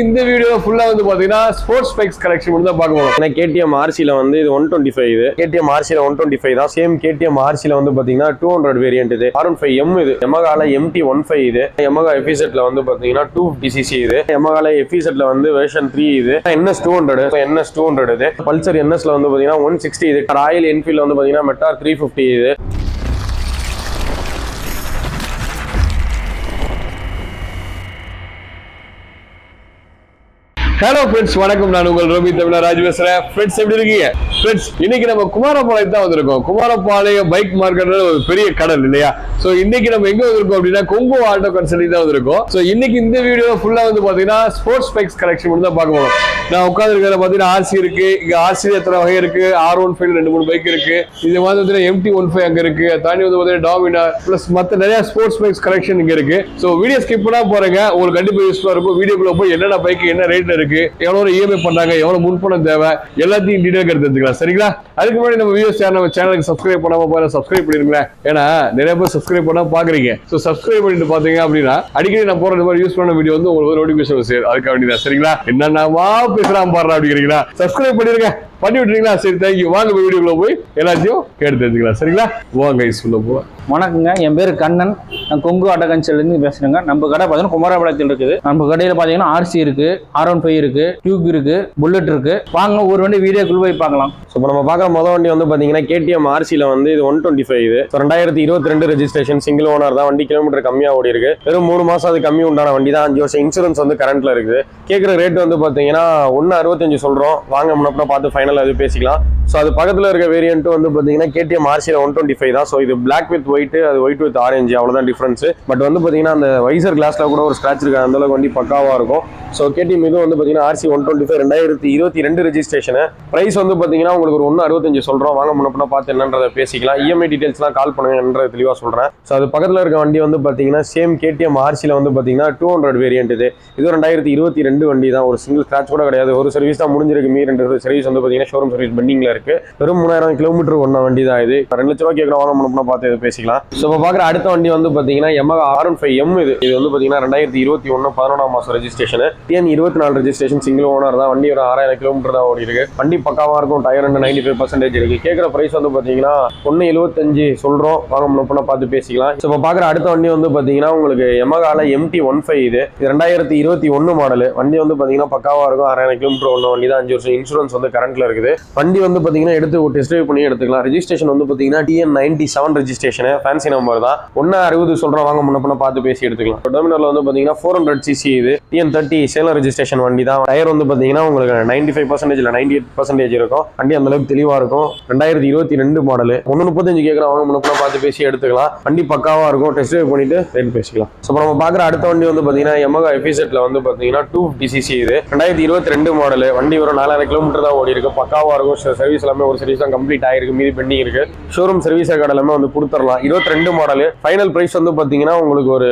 இந்த வீடியோ ஃபுல்லா வந்து பாத்தீங்கன்னா ஸ்போர்ட்ஸ் பைக்ஸ் கலெக்ஷன் மட்டும் தான் பார்க்க போறோம். KTM RC-ல வந்து இது 125 இது KTM RC-ல 125 தான். சேம் KTM RC-ல வந்து பாத்தீங்கன்னா 200 வேரியன்ட் இது. R15M இது. Yamaha MT15 இது. Yamaha FZ-ல வந்து பாத்தீங்கன்னா 250cc இது. Yamaha FZ-ல வந்து வெர்ஷன் 3 இது. NS200 இது. Pulsar NS-ல வந்து பாத்தீங்கன்னா 160 இது. Royal Enfield வந்து பாத்தீங்கன்னா Meteor 350 இது. ஹலோ ஃப்ரெண்ட்ஸ், வணக்கம். நான் உங்கள் ரோமிங் தமிழராஜ் பேசுறேன். ஃப்ரெண்ட்ஸ், எப்படி இருக்கீங்க? ஃப்ரெண்ட்ஸ், இன்னைக்கு நம்ம குமாரபாளையம் தான் வந்திருக்கோம். குமாரபாளையம் பைக் மார்க்கெட் ஒரு பெரிய கடல் இல்லையா? ஸோ இன்னைக்கு நம்ம எங்க வந்திருக்கோம் அப்படின்னா கொங்கு ஆட்டோ கன்சல்டிங் தான் வந்திருக்கோம். ஸோ இன்னைக்கு இந்த வீடியோ ஃபுல்லா வந்து பாத்தீங்கன்னா ஸ்போர்ட்ஸ் பைக்ஸ் கலெக்ஷன் மட்டும் தான் பார்க்க போறோம். நான் உட்காந்துருக்கிறத பாத்தீங்கன்னா RC இருக்கு, இங்க RC எத்தனை வகை இருக்கு, R15 2-3 பைக் இருக்கு. இது மாதிரி பாத்தீங்கன்னா MT15 அங்க இருக்கு. தாண்டி வந்து பாத்தீங்கன்னா Dominar பிளஸ் மத்த நிறைய ஸ்போர்ட்ஸ் பைக்ஸ் கலெக்ஷன் இங்க இருக்கு. ஸோ வீடியோ ஸ்கிப் பண்ணா போறேங்க, உங்களுக்கு கண்டிப்பா யூஸ்ஃபுல்லா இருக்கும். வீடியோக்குள்ள போய் என்னென்ன பைக் என்ன ரேட்ல இருக்கு, எவ்வளவு EMI பண்றாங்க, எவ்வளவு முன்பணம் தேவை, எல்லாத்தையும் டீடைல் எடுத்துக்கலாம். சரிங்களா? அதுக்கு முன்னாடி நம்ம வீடியோஸ் நம்ம சேனலுக்கு சப்ஸ்கிரைப் பண்ணாம போற சப்ஸ்கிரைப் பண்ணிருங்க. ஏன்னா நிறைய பேர் சப்ஸ்கிரைப் பண்ணா பாக்குறீங்க. சோ சப்ஸ்கிரைப் பண்ணிட்டு பாத்தீங்க அப்படின்னா அடிக்கடி நான் போற இந்த மாதிரி யூஸ் பண்ண வீடியோ வந்து உங்களுக்கு நோட்டிபிகேஷன் சேரும். அதுக்காக வேண்டியதான். சரிங்களா? என்னென்னமா பேசலாம் பாடுறா அப்படிங்கிறீங்களா? சப்ஸ்கிரைப் பண்ணிருங்க. பண்ணி விட்டுறீங்களா? சரி, தேங்க்யூ. வாங்க வீடியோக்குள்ள போய் எல்லாத்தையும் கேட்டு தெரிஞ்சுக்கலாம். சரிங்களா? வாங்க சொல்ல போ. வணக்கங்க, என் பேர் கண்ணன். நான் கொங்கு ஆட்டோ கன்சல்டிங்லேருந்து பேசுறேங்க. நம்ம கடை பார்த்தீங்கன்னா குமாரபாளையத்தில் இருக்குது. நம்ம கடையில் பார்த்தீங்கன்னா RC இருக்கு, R15 இருக்கு, டியூப் இருக்கு, புல்லட் இருக்கு. வாங்க ஒரு வண்டி வீடியோக்குள்ள போய் பார்க்கலாம். ஸோ இப்போ நம்ம பார்க்குற முதல் வண்டி வந்து பார்த்தீங்கன்னா KTM RC-ல வந்து இது 125 இது. 2022 ரெஜிஸ்ட்ரேஷன், சிங்கிள் ஓனர் தான். வண்டி கிலோமீட்டர் கம்மியாக ஓடி இருக்கு. வெறும் 3 மாசம் அது கம்மி உண்டான வண்டி தான். 5 வருஷம் இன்சூரன்ஸ் வந்து கரண்ட்ல இருக்குது. கேட்குற ரேட் வந்து பார்த்தீங்கன்னா 165 சொல்றோம். வாங்க முன்னப்ப பார்த்து ஃபைனல் அது பேசிக்கலாம். ஸோ அது பக்கத்தில் இருக்க வேரியன்ட் வந்து பார்த்தீங்கன்னா KTM RC-ல 125 தான். ஸோ இது பிளாக் வித் ஒயிட், அது ஒயிட் வித் ஆரஞ்சு, அவ்வளோதான் டிஃபரன்ஸ். பட் வந்து பார்த்தீங்கன்னா அந்த வைசர் கிளாஸ்ல கூட ஒரு ஸ்கிராச் இருக்கு. அந்த அளவுக்கு வண்டி பக்காவாக இருக்கும். ஸோ KTM இது வந்து பார்த்தீங்கன்னா RC 125 2022 ரெஜிஸ்ட்ரேஷன். பிரைஸ் வந்து பார்த்தீங்கன்னா உங்களுக்கு ஒரு 165 சொல்றோம். வாங்க முன்னப்ப பார்த்து என்னன்றதை பேசிக்கலாம். EMI டீடைல்ஸ்லாம் கால் பண்ணுங்கன்றதை தெளிவாக சொல்றேன். ஸோ அது பக்கத்தில் இருக்க வண்டி வந்து பார்த்தீங்கன்னா சேம் KTM RC-ல வந்து பார்த்தீங்கன்னா 200 வேரியன்ட் இது. இது 2022 வண்டி தான். ஒரு சிங்கிள் ஸ்கிராச் கூட கிடையாது. ஒரு சர்வீஸ் தான் முடிஞ்சிருக்கு. 2 சர்வீஸ் வந்து பார்த்தீங்கன்னா ஷோரூம் சர்வீஸ் பெண்டிங்ல இருக்கு. வெறும் 3000 கிலோமீட்டர் ஒன்ன வண்டி தான் இது. 2 லட்ச ரூபா கேட்கற வாங்க முன்னப்ப பார்த்து பேசிக்கலாம். ஸோ இப்போ பார்க்குற அடுத்த வண்டி வந்து பார்த்தீங்கன்னா Yamaha R15M இது. இது வந்து பார்த்தீங்கன்னா 2021 11ஆம் மாசம் registration. TN 24 registration, single owner தான். வண்டி ஒரு 6000 கிலோமீட்டர் தான் ஓடி இருக்கு. வண்டி பக்காவா இருக்கும். டயர் 95% இருக்கு. கேட்குற பிரைஸ் வந்து பார்த்தீங்கன்னா 175 சொல்றோம். வாங்க முன்னப்ப பார்த்து பேசிக்கலாம். ஸோ இப்போ பார்க்குற அடுத்த வண்டி வந்து பார்த்தீங்கன்னா உங்களுக்கு Yamaha MT15 இது. 2021 மாடல். வண்டி வந்து பார்த்தீங்கன்னா பக்காவா இருக்கும். 6000 கிலோமீட்டர் ஒன்ன வண்டி தான். 5 வருஷம் இன்சூரன்ஸ் வந்து கரண்ட்ல இருக்குது. வண்டி வந்து பார்த்தீங்கன்னா எடுத்து ஒரு டெஸ்ட் ட்ரைவ் பண்ணி எடுத்துக்கலாம். ரெஜிஸ்ட்ரேஷன் வந்து பார்த்தீங்கன்னா TN 97 ரெஜிஸ்ட்ரேஷன், ஃபேன்சி நம்பர் தான். 160 சொல்றோம். வாங்க முன்னப்ப பார்த்து பேசி எடுத்துக்கலாம். டொமினர்ல வந்து பார்த்தீங்கன்னா 400cc இது. TN 30 சேலம் ரெஜிஸ்ட்ரேஷன் வண்டி தான். டயர் வந்து பார்த்தீங்கன்னா உங்களுக்கு 95% இல்ல 98% இருக்கும். வண்டி அந்த அளவுக்கு தெளிவா இருக்கும். 2022 மாடல். 135 கேட்கற வாங்க முன்னப்ப பார்த்து பேசி எடுத்துக்கலாம். வண்டி பக்காவா இருக்கும். டெஸ்ட் ட்ரைவ் பண்ணிட்டு ரேட் பேசிக்கலாம். ஸோ நம்ம பார்க்குற அடுத்த வண்டி வந்து பார்த்தீங்கன்னா Yamaha FZ-ல வந்து பார்த்தீங்கன்னா 250cc இது. 2022 மாடல். வண்டி ஒரு 4000 கிலோமீட்டர் தான் ஓடி இருக்கு. பக்காவா இருக்கும். சர்வீஸ் எல்லாமே ஒரு சர்வீஸ் தான் கம்ப்ளீட் ஆயிருக்கு. மீதி பெண்டிங் இருக்கு. ஷோரூம் சர்வீஸ் ரெக்கார்ட் எல்லாமே வந்து கொடுத்துடலாம். 22 மாடல். ஃபைனல் பிரைஸ் வந்து பாத்தீங்கன்னா உங்களுக்கு ஒரு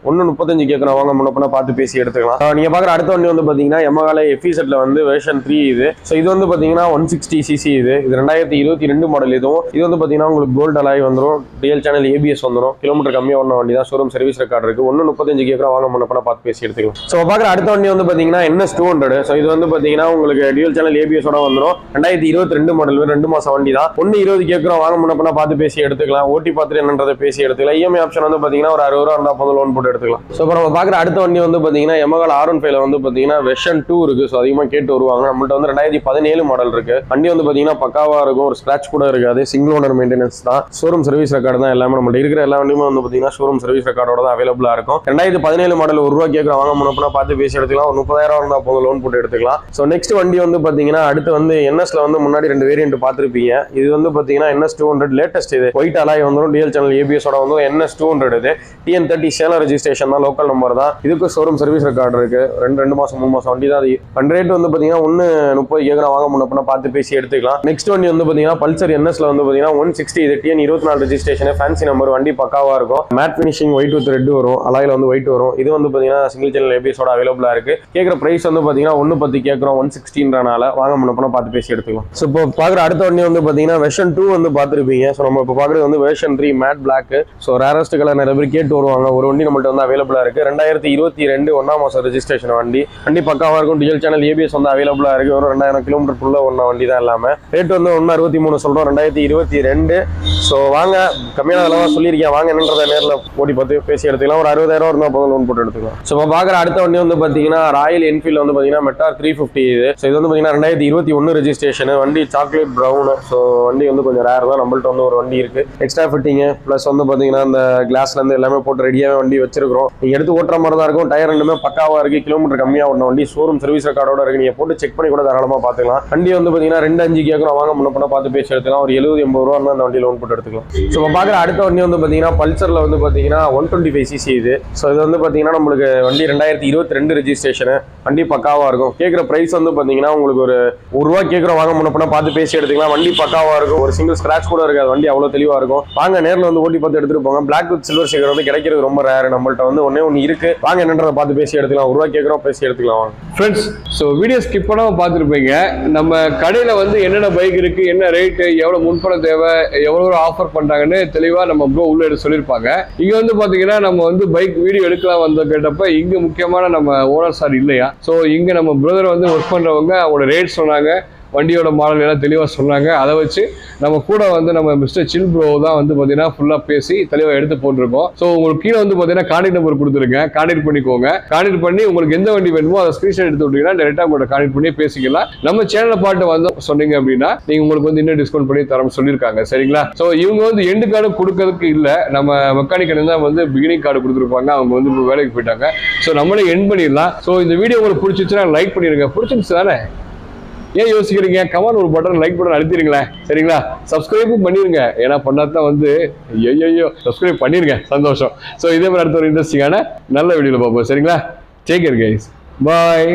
135 கேட்கறோம். வாங்க முன்னப்ப பார்த்து பேசி எடுத்துக்கலாம். நீங்க பாக்குற அடுத்த வண்டி வந்து பாத்தீங்கன்னா Yamaha FZ-ல வந்து வெர்ஷன் 3 இது. ஸோ இது வந்து பாத்தீங்கன்னா 160cc இது. இது 2022 மாடல். இது வந்து பாத்தீங்கன்னா உங்களுக்கு கோல்ட் அலாய் வந்துடும். ரியல் சேனல் ABS வந்துடும். கிலோமீட்டர் கம்மியா ஓடின வண்டி தான். ஷோரூம் சர்வீஸ் ரெக்கார்ட் இருக்கு. 135 கேட்கறோம். வாங்க முன்னப்ப பார்த்து பேசி எடுத்துக்கலாம். ஸோ பாக்குற அடுத்த வண்டி வந்து பாத்தீங்கன்னா NS200. ஸோ இது வந்து பாத்தீங்கன்னா உங்களுக்கு ரியல் சேனல் ABS ஓட வந்துடும். 2022 மாடல். 2 மாசம் வண்டி தான். 120 கேட்கறோம். வாங்க முன்னப்ப பார்த்து பேசி எடுத்துக்கலாம். ஓட்டி பார்த்துட்டு என்னன்றதை பேசி எடுத்துக்கலாம். EMI ஆப்ஷன் வந்து பாத்தீங்கன்னா ஒரு 60 ரூபா இருந்தா போதும், லோன் போட்டு எடுத்துக்கலாம். ஸோ இப்போ நம்ம பார்க்குற அடுத்த வண்டி வந்து பாத்தீங்கன்னா Yamaha R15 வந்து பாத்தீங்கன்னா வெர்ஷன் 2 இருக்கு. ஸோ அதிகமாக கேட்டு வருவாங்க. நம்மள்ட்ட வந்து 2017 மாடல் இருக்கு. வண்டி வந்து பாத்தீங்கன்னா பக்காவா இருக்கும். ஒரு ஸ்கிராச் கூட இருக்காது. சிங்கிள் ஓனர் மெயின்டெனன்ஸ் தான். ஷோரூம் சர்வீஸ் ரெக்கார்டு தான். எல்லாமே நம்மள்ட்ட இருக்கிற எல்லா வண்டியுமே வந்து பாத்தீங்கன்னா ஷோரூம் சர்வீஸ் ரெக்கார்டோட தான் அவைலபிளா இருக்கும். 2017 மாடல் 1 ரூபா கேட்கற வாங்க முன்னப்ப பார்த்து பேசி எடுத்துக்கலாம். ஒரு 30,000 இருந்தா போதும், லோன் போட்டு எடுத்துக்கலாம். ஸோ நெக்ஸ்ட் வண்டி வந்து பாத்தீங்கன்னா அடுத்து வந்து NS-ல வந்து முன்னாடி 2 வேரியன்ட் பார்த்துருப்பீங்க. இது வந்து பாத்தீங்கன்னா NS200 லேட்டஸ்ட். இது ஒயிட் அலாய் வந்துடும். டிஎல் சேனல் ABS ஓட வந்து NS200 இது. TN 30 சேலம் ரெஜிஸ்ட்ரேஷன் தான். லோக்கல் நம்பர் தான். இதுக்கு ஷோரூம் சர்வீஸ் ரெக்கார்டு இருக்கு. 2 மாசம் 3 மாசம் வண்டி தான். அது ரேட் வந்து பாத்தீங்கன்னா 130 கேட்கற வாங்க முன்னப்ப பார்த்து பேசி எடுத்துக்கலாம். நெக்ஸ்ட் வண்டி வந்து பாத்தீங்கன்னா Pulsar NS-ல வந்து பாத்தீங்கன்னா 160 இது. TN 24 registration, fancy number. வண்டி பக்காவா இருக்கும். Matte finishing white with red வரும். அலாயில வந்து ஒயிட் வரும். இது வந்து பாத்தீங்கன்னா சிங்கிள் சேனல் ABS ஓட அவைலபிளா இருக்கு. கேட்கற பிரைஸ் வந்து பாத்தீங்கன்னா 110 கேட்கறோம். 160ன்றனால வாங்க முன்னப்ப பார்த்து பேசி எடுத்துக்கலாம். ஸோ இப்போ பார்க்குற அடுத்த வண்டி வந்து பார்த்தீங்கன்னா வெர்ஷன் 2 வந்து பார்த்துருப்பீங்க. ஸோ நம்ம இப்போ பார்க்குறது வந்து version 3 matte black. So rarest colour நிறைய பேர் கேட்டு வருவாங்க. ஒரு வண்டி நம்மள்ட்ட வந்து அவைலபிளாக இருக்குது. 2022 1ஆம் மாதம் ரெஜிஸ்ட்ரேஷன் வண்டி பக்காவாக இருக்கும். டிஎல் சேனல் ஏபிஎஸ் வந்து அவைலபிளாக இருக்குது. ஒரு 2000 கிலோமீட்டருக்குள்ள ஒன்றா வண்டி தான் இல்லாமல் ரேட் வந்து 163 சொல்கிறோம் 2022. ஸோ வாங்க கம்மியான அளவாக சொல்லியிருக்கேன். வாங்க என்னன்றதை நேரில் ஓடி பார்த்து பேசி எடுத்துக்கலாம். ஒரு 60,000 இருந்தால் போதும் லோன் போட்டு எடுத்துக்கலாம். ஸோ இப்போ பார்க்குற அடுத்த வண்டி வந்து பார்த்தீங்கன்னா ராயல் என்ஃபீல்டு வந்து பார்த்தீங்கன்னா மெட்டார் 350 இது. ஸோ இது வந்து பார்த்தீங்கன்னா 2021 ரெஜிஸ்ட்ரேஷன் வண்டி. Chocolate brown. ஸோ வண்டி வந்து கொஞ்சம் ரேர் தான். நம்மள்ட்ட வந்து ஒரு வண்டி இருக்குது. எக்ஸ்ட்ரா ஃபிட்டிங்கு ப்ளஸ் வந்து பார்த்தீங்கன்னா அந்த கிளாஸ்லேருந்து எல்லாமே போட்டு ரெடியாகவே வண்டி வச்சிருக்கிறோம். நீங்கள் எடுத்து ஓட்டுற மாதிரி தான் இருக்கும். டயர் ரெண்டுமே பக்காவாக இருக்குது. கிலோமீட்டர் கம்மியாக ஓடின வண்டி. ஷோரூம் சர்வீஸ் ரெக்கார்டோட இருக்குது. நீங்கள் போட்டு செக் பண்ணி கூட தாராளமாக பார்த்துக்கலாம். வண்டி வந்து பார்த்தீங்கன்னா 2.5 கேட்குறோம். வாங்க முன்ன பார்த்து பேசி எடுத்துக்கலாம். ஒரு 70-80 ரூபா இருந்தால் அந்த வண்டி லோன் போட்டு எடுத்துக்கலாம். ஸோ இப்போ பார்க்குற அடுத்த வண்டி வந்து பார்த்தீங்கன்னா பல்சரில் வந்து பார்த்தீங்கன்னா 125cc இது. ஸோ இது வந்து பார்த்தீங்கன்னா நம்மளுக்கு வண்டி 2022 ரெஜிஸ்ட்ரேஷனு. வண்டி பக்காவாக இருக்கும். கேட்குற ப்ரைஸ் வந்து பார்த்தீங்கன்னா உங்களுக்கு ஒரு ரூபா கேட்குறோம். வாங்க முன்ன பார்த்து பேசி எடுத்துக்கலாம். வண்டி பக்காவாக இருக்கும். ஒரு சிங்கிள் ஸ்கிராச் கூட இருக்காது. வண்டி அவ்வளோ தெளிவாக இருக்கும். வாங்க நேரில் வந்து ஓட்டி பார்த்து எடுத்துட்டு போங்க. பிளாக் வித் சில்வர் ஸ்டிக்கர் வந்து கிடைக்கிறது ரொம்ப ரேர். நம்மள்ட்ட வந்து ஒன்று இருக்கு. வாங்க என்னன்றதை பார்த்து பேசி எடுத்துக்கலாம். ரூபா கேட்குறோம் பேசி எடுத்துக்கலாம் வாங்க ஃப்ரெண்ட்ஸ். ஸோ வீடியோ ஸ்கிப் பண்ணாமல் பார்த்துருப்பீங்க. நம்ம கடையில் வந்து என்னென்ன பைக் இருக்குது, என்ன ரேட்டு, எவ்வளோ முன்பணம் தேவை, எவ்வளோ ஆஃபர் பண்ணுறாங்கன்னு தெளிவாக நம்ம ப்ரோ உள்ள எடுத்து சொல்லியிருப்பாங்க. இங்கே வந்து பார்த்தீங்கன்னா நம்ம வந்து பைக் வீடியோ எடுக்கலாம் வந்து கேட்டப்ப இங்கே முக்கியமான நம்ம ஓனர் சார் இல்லையா. ஸோ இங்கே நம்ம பிரதர் வந்து ஒர்க் பண்ணுறவங்க அவங்களோட ரேட் சொன்னாங்க. வண்டியோட மாடல் எல்லாம் தெளிவாக சொன்னாங்க. அதை வச்சு நம்ம கூட வந்து நம்ம மிஸ்டர் சில் ப்ரோ தான் வந்து பார்த்தீங்கன்னா ஃபுல்லாக பேசி தெளிவாக எடுத்து போட்டிருக்கோம். ஸோ உங்களுக்கு கீழே வந்து பார்த்தீங்கன்னா கான்டாக்ட் நம்பர் கொடுத்துருக்கேன். கான்டாக்ட் பண்ணிக்கோங்க. கான்டாக்ட் பண்ணி உங்களுக்கு எந்த வண்டி வேணுமோ அதை ஸ்க்ரீன்ஷாட் எடுத்து விட்டீங்கன்னா டேரெக்டாக உங்களோட கான்டாக்ட் பண்ணி பேசிக்கலாம். நம்ம சேனலை பாட்டு வந்து சொன்னீங்க அப்படின்னா நீங்கள் உங்களுக்கு வந்து இன்னும் டிஸ்கவுண்ட் பண்ணி தரம் சொல்லியிருக்காங்க. சரிங்களா. ஸோ இவங்க வந்து எண்டு கார்டு கொடுக்கறதுக்கு இல்லை. நம்ம மெக்கானிக்கல் தான் வந்து பிகினிங் கார்டு கொடுத்துருப்பாங்க. அவங்க வந்து இப்போ வேலைக்கு போயிட்டாங்க. ஸோ நம்மளே எண்ட் பண்ணிடலாம். ஸோ இந்த வீடியோ உங்களுக்கு பிடிச்சிச்சுன்னா லைக் பண்ணிடுங்க. பிடிச்சிருச்சு தானே, ஏன் யோசிக்கிறீங்க? கமெண்ட் ஒரு பட்டன் லைக் பட்டன் அழுத்திடுங்களேன். சரிங்களா. சப்ஸ்கிரைபும் பண்ணிருங்க. ஏன்னா பண்ணாதான் வந்து ஐயோ சப்ஸ்கிரைப் பண்ணிருங்க. சந்தோஷம். ஸோ இதே மாதிரி அடுத்த ஒரு இன்ட்ரெஸ்டிங்கான நல்ல வீடியோவில் பார்ப்போம். சரிங்களா. Take care guys. பாய்.